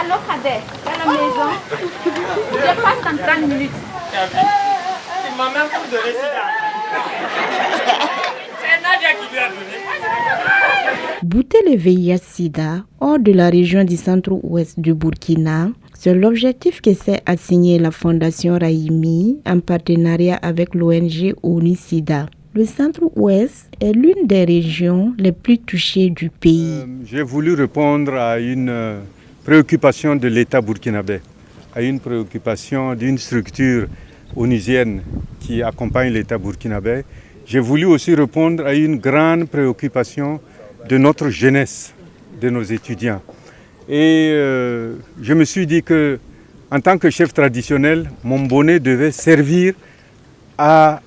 Allô, Kader, à la maison. Je passe dans 30 minutes. C'est ma mère qui me donnait ça. C'est Nadia qui lui a donné. Bouter le VIH-Sida hors de la région du centre-ouest du Burkina, c'est l'objectif que s'est assigné la Fondation Rahimi en partenariat avec l'ONG ONU-SIDA. Le centre-ouest est l'une des régions les plus touchées du pays. J'ai voulu répondre à une préoccupation de l'État burkinabé, à une préoccupation d'une structure onusienne qui accompagne l'État burkinabé. J'ai voulu aussi répondre à une grande préoccupation de notre jeunesse, de nos étudiants. Et je me suis dit que, en tant que chef traditionnel, mon bonnet devait servir à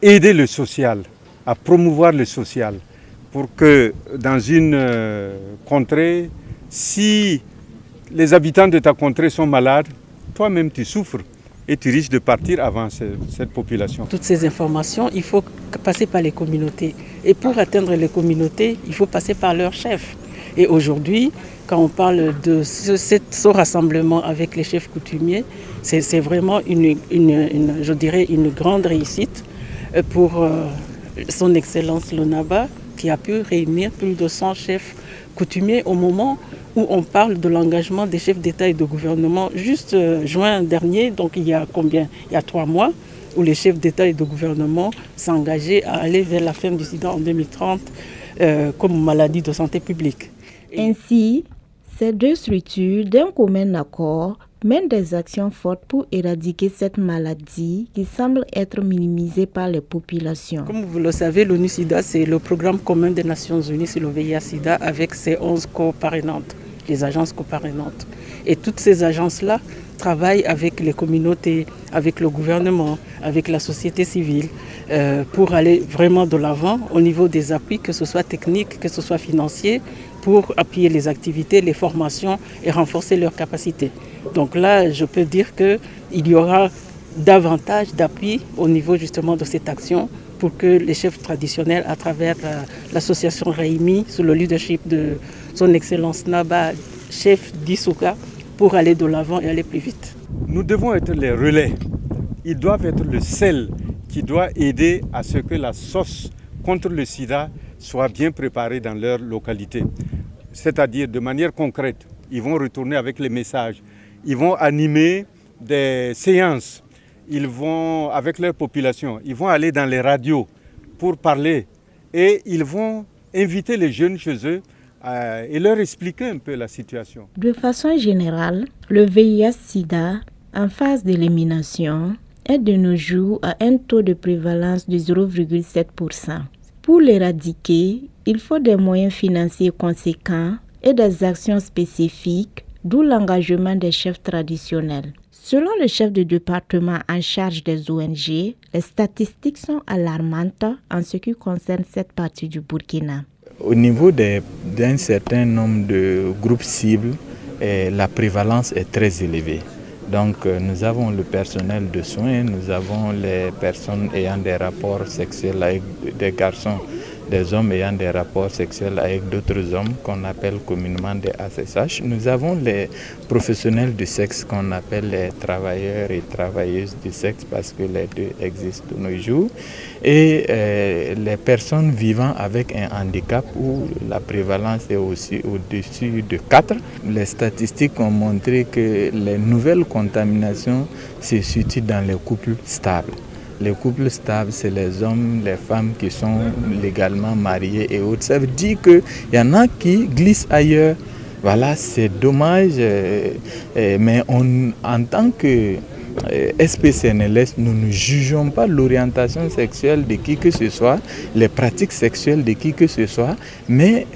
aider le social, à promouvoir le social, pour que dans une contrée, si les habitants de ta contrée sont malades, toi-même tu souffres et tu risques de partir avant cette population. Toutes ces informations, il faut passer par les communautés. Et pour atteindre les communautés, il faut passer par leurs chefs. Et aujourd'hui, quand on parle de ce rassemblement avec les chefs coutumiers, c'est vraiment je dirais une grande réussite pour son Excellence l'ONABA, qui a pu réunir plus de 100 chefs coutumiers au moment où on parle de l'engagement des chefs d'État et de gouvernement. Juste juin dernier, donc il y a 3 mois, où les chefs d'État et de gouvernement s'engageaient à aller vers la fin du sida en 2030 comme maladie de santé publique. Ainsi, ces deux structures, d'un commun accord, mènent des actions fortes pour éradiquer cette maladie qui semble être minimisée par les populations. Comme vous le savez, l'ONU-SIDA, c'est le programme commun des Nations Unies sur le VIH-Sida avec ses 11 coparrainantes, les agences coparrainantes. Et toutes ces agences-là travaillent avec les communautés, avec le gouvernement, avec la société civile, pour aller vraiment de l'avant au niveau des appuis, que ce soit technique, que ce soit financier, pour appuyer les activités, les formations et renforcer leurs capacités. Donc là, je peux dire qu'il y aura davantage d'appui au niveau justement de cette action pour que les chefs traditionnels, à travers l'association Rahimi, sous le leadership de son Excellence Naba, chef d'Issouka, pour aller de l'avant et aller plus vite. Nous devons être les relais. Ils doivent être le sel qui doit aider à ce que la sauce contre le sida soit bien préparée dans leur localité. C'est-à-dire de manière concrète, ils vont retourner avec les messages, ils vont animer des séances, ils vont, avec leur population, ils vont aller dans les radios pour parler et ils vont inviter les jeunes chez eux et leur expliquer un peu la situation. De façon générale, le VIH-Sida, en phase d'élimination, est de nos jours à un taux de prévalence de 0,7%. Pour l'éradiquer, il faut des moyens financiers conséquents et des actions spécifiques, d'où l'engagement des chefs traditionnels. Selon le chef de département en charge des ONG, les statistiques sont alarmantes en ce qui concerne cette partie du Burkina. Au niveau d'un certain nombre de groupes cibles, la prévalence est très élevée. Donc nous avons le personnel de soins, nous avons les personnes ayant des rapports sexuels avec des garçons, des hommes ayant des rapports sexuels avec d'autres hommes qu'on appelle communément des ASH. Nous avons les professionnels du sexe qu'on appelle les travailleurs et travailleuses du sexe parce que les deux existent de nos jours. Et les personnes vivant avec un handicap où la prévalence est aussi au-dessus de 4. Les statistiques ont montré que les nouvelles contaminations se situent dans les couples stables. Les couples stables, c'est les hommes, les femmes qui sont légalement mariés et autres. Ça veut dire qu'il y en a qui glissent ailleurs. Voilà, c'est dommage, mais en tant que SPCNLS, nous ne jugeons pas l'orientation sexuelle de qui que ce soit, les pratiques sexuelles de qui que ce soit, mais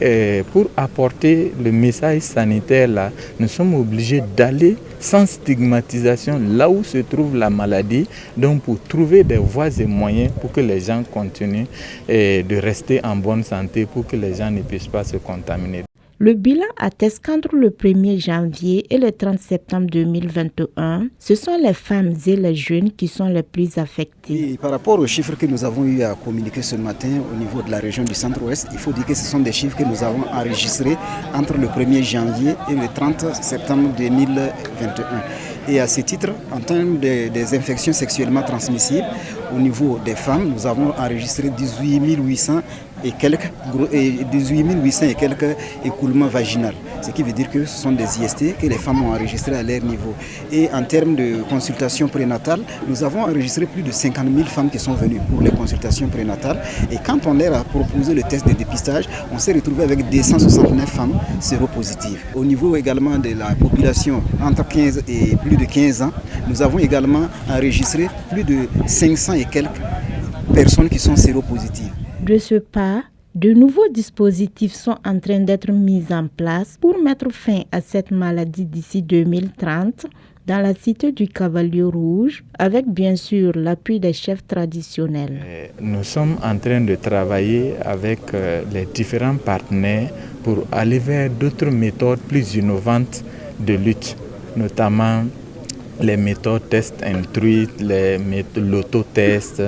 pour apporter le message sanitaire là, nous sommes obligés d'aller sans stigmatisation là où se trouve la maladie, donc pour trouver des voies et moyens pour que les gens continuent de rester en bonne santé, pour que les gens ne puissent pas se contaminer. Le bilan atteste qu'entre le 1er janvier et le 30 septembre 2021, ce sont les femmes et les jeunes qui sont les plus affectés. Et par rapport aux chiffres que nous avons eu à communiquer ce matin au niveau de la région du Centre-Ouest, il faut dire que ce sont des chiffres que nous avons enregistrés entre le 1er janvier et le 30 septembre 2021. Et à ce titre, en termes des infections sexuellement transmissibles, au niveau des femmes, nous avons enregistré 18 800 et quelques écoulements vaginaux. Ce qui veut dire que ce sont des IST que les femmes ont enregistrés à leur niveau. Et en termes de consultations prénatales, nous avons enregistré plus de 50 000 femmes qui sont venues pour les consultations prénatales. Et quand on leur a proposé le test de dépistage, on s'est retrouvé avec 269 femmes séropositives. Au niveau également de la population entre 15 et plus de 15 ans, nous avons également enregistré plus de 500 et quelques personnes qui sont séropositives. De ce pas, de nouveaux dispositifs sont en train d'être mis en place pour mettre fin à cette maladie d'ici 2030 dans la cité du Cavalier Rouge, avec bien sûr l'appui des chefs traditionnels. Nous sommes en train de travailler avec les différents partenaires pour aller vers d'autres méthodes plus innovantes de lutte, notamment les méthodes test intrus, l'autotest,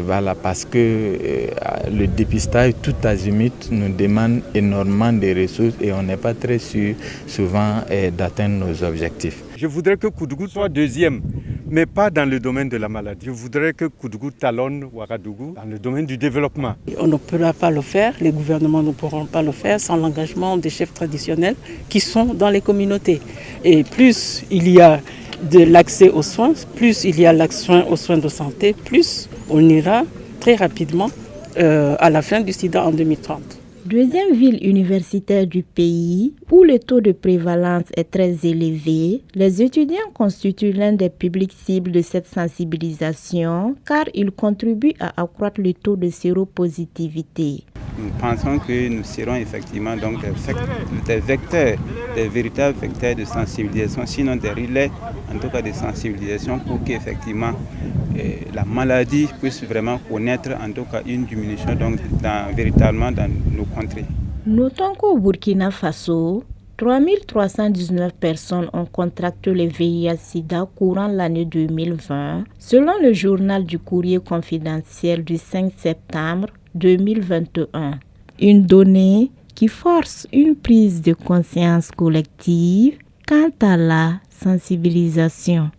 voilà, parce que le dépistage tout azimut nous demande énormément de ressources et on n'est pas très sûr souvent d'atteindre nos objectifs. Je voudrais que Koudougou soit deuxième, mais pas dans le domaine de la maladie. Je voudrais que Koudougou talonne Ouagadougou dans le domaine du développement. On ne pourra pas le faire, les gouvernements ne pourront pas le faire sans l'engagement des chefs traditionnels qui sont dans les communautés. Et plus il y a de l'accès aux soins, plus il y a l'accès aux soins de santé, plus on ira très rapidement à la fin du sida en 2030. Deuxième ville universitaire du pays où le taux de prévalence est très élevé, les étudiants constituent l'un des publics cibles de cette sensibilisation car ils contribuent à accroître le taux de séropositivité. Nous pensons que nous serons effectivement donc des vecteurs, des véritables vecteurs de sensibilisation, sinon des relais en tout cas de sensibilisation pour qu'effectivement la maladie puisse vraiment connaître en tout cas une diminution donc véritablement dans nos contrées. Notons qu'au Burkina Faso, 3319 personnes ont contracté le VIH-Sida courant l'année 2020, selon le journal du Courrier confidentiel du 5 septembre 2021. Une donnée qui force une prise de conscience collective quant à la sensibilisation.